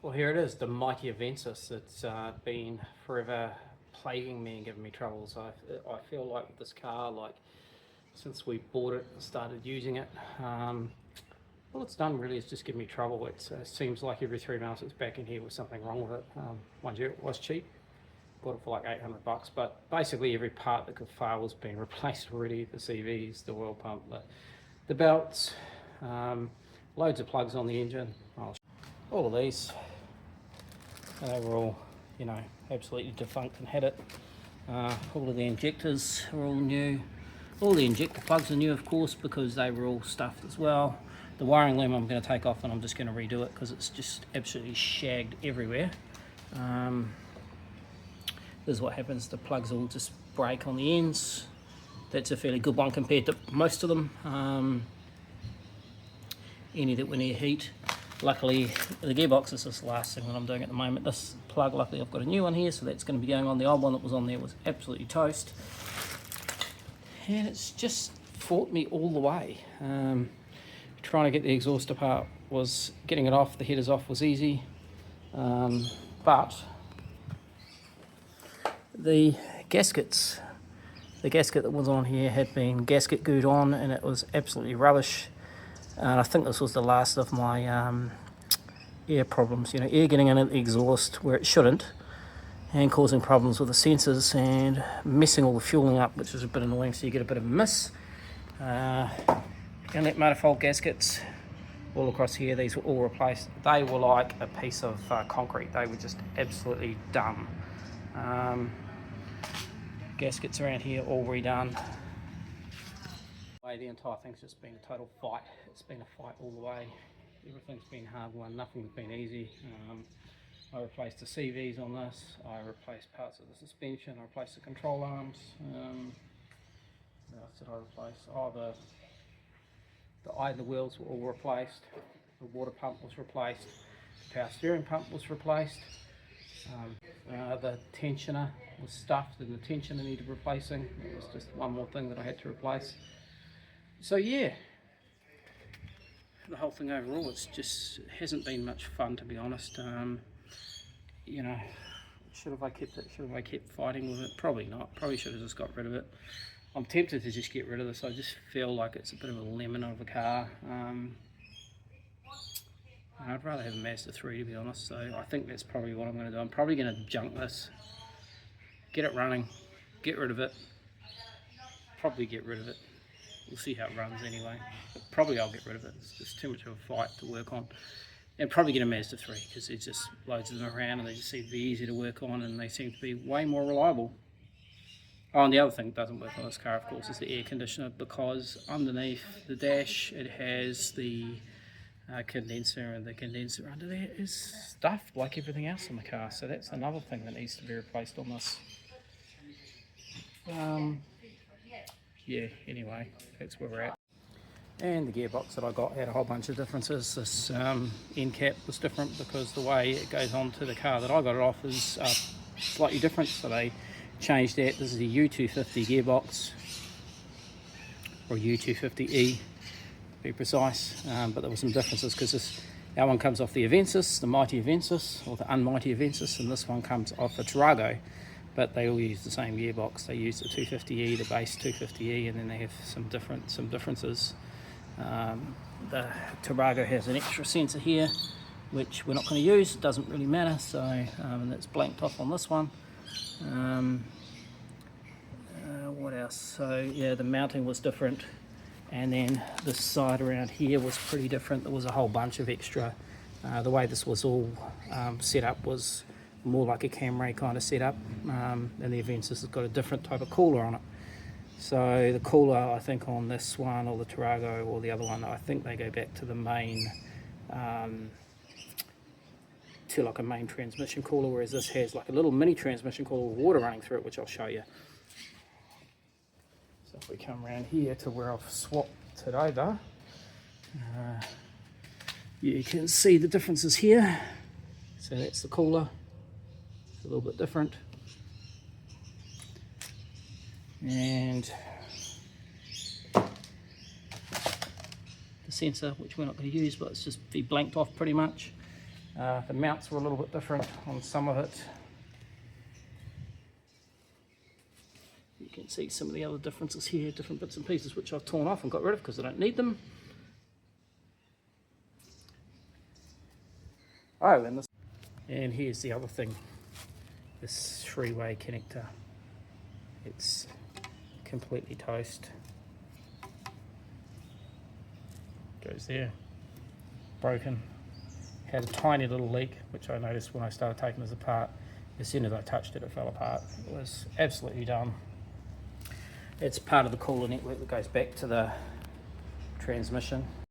Well, here it is, the mighty Avensis. It's been forever plaguing me and giving me troubles. I feel like with this car, like since we bought it and started using it, all it's done really is just give me trouble. It seems like every 3 months it's back in here with something wrong with it. Mind you, it was cheap. Bought it for like $800, but basically every part that could fail has been replaced already. The CVs, the oil pump, the belts, loads of plugs on the engine. All of these. They were all, absolutely defunct and had it. All of the injectors are all new. All the injector plugs are new, of course, because they were all stuffed as well. The wiring loom I'm going to take off and I'm just going to redo it because it's just absolutely shagged everywhere. This is what happens, the plugs all just break on the ends. That's a fairly good one compared to most of them. Any that were near heat. Luckily, the gearbox is just the last thing that I'm doing at the moment. This plug, luckily I've got a new one here, so that's going to be going on. The old one that was on there was absolutely toast. And it's just fought me all the way. Trying to get the exhaust apart was, getting it off, the headers off was easy. But the gasket that was on here had been gasket glued on and it was absolutely rubbish. And I think this was the last of my air problems, air getting in the exhaust where it shouldn't and causing problems with the sensors and messing all the fueling up, which is a bit annoying, so you get a bit of a miss. Inlet manifold gaskets all across here, these were all replaced. They were like a piece of concrete, they were just absolutely done. Gaskets around here all redone. The entire thing's just been a total fight. It's been a fight all the way. Everything's been hard won, nothing's been easy. I replaced the CVs on this, I replaced parts of the suspension, I replaced the control arms. What else did I replace? Oh, the idler wheels were all replaced, the water pump was replaced, the power steering pump was replaced. The tensioner was stuffed and the tensioner needed replacing. It was just one more thing that I had to replace. So yeah, the whole thing overall, it hasn't been much fun, to be honest. Should have I kept it? Should have I kept fighting with it? Probably not. Probably should have just got rid of it. I'm tempted to just get rid of this. I just feel like it's a bit of a lemon of a car. I'd rather have a Mazda 3, to be honest, so I think that's probably what I'm going to do. I'm probably going to junk this, get it running, get rid of it, probably get rid of it. We'll see how it runs anyway, but probably I'll get rid of it. It's just too much of a fight to work on. And probably get a Mazda 3 because there's just loads of them around and they just seem to be easy to work on and they seem to be way more reliable. Oh, and the other thing that doesn't work on this car, of course, is the air conditioner, because underneath the dash it has the condenser, and the condenser under there is stuffed like everything else in the car, so that's another thing that needs to be replaced on this. Yeah, anyway, that's where we're at. And the gearbox that I got had a whole bunch of differences. This end cap was different because the way it goes onto the car that I got it off is slightly different, so they changed that. This is a U250 gearbox, or U250E to be precise, but there were some differences because our one comes off the Avensis, the mighty Avensis, or the unmighty Avensis, and this one comes off the Tarago, but they all use the same gearbox. They use the 250E, the base 250E, and then they have some differences. The Tarago has an extra sensor here, which we're not going to use. It doesn't really matter, so and it's blanked off on this one. What else? So yeah, the mounting was different, and then the side around here was pretty different. There was a whole bunch of extra. The way this was all set up was more like a Camry kind of setup, and the Avensis has got a different type of cooler on it. So the cooler, I think on this one, or the Tarago, or the other one, I think they go back to the main, to like a main transmission cooler, whereas this has like a little mini transmission cooler with water running through it, which I'll show you. So if we come around here to where I've swapped it over, you can see the differences here. So that's the cooler, it's a little bit different. And the sensor, which we're not going to use, but it's just be blanked off pretty much. The mounts were a little bit different on some of it. You can see some of the other differences here, different bits and pieces which I've torn off and got rid of because I don't need them. Oh, and here's the other thing, this three-way connector. It's completely toast. Goes there, broken. Had a tiny little leak, which I noticed when I started taking this apart. As soon as I touched it, it fell apart. It was absolutely done. It's part of the cooler network that goes back to the transmission.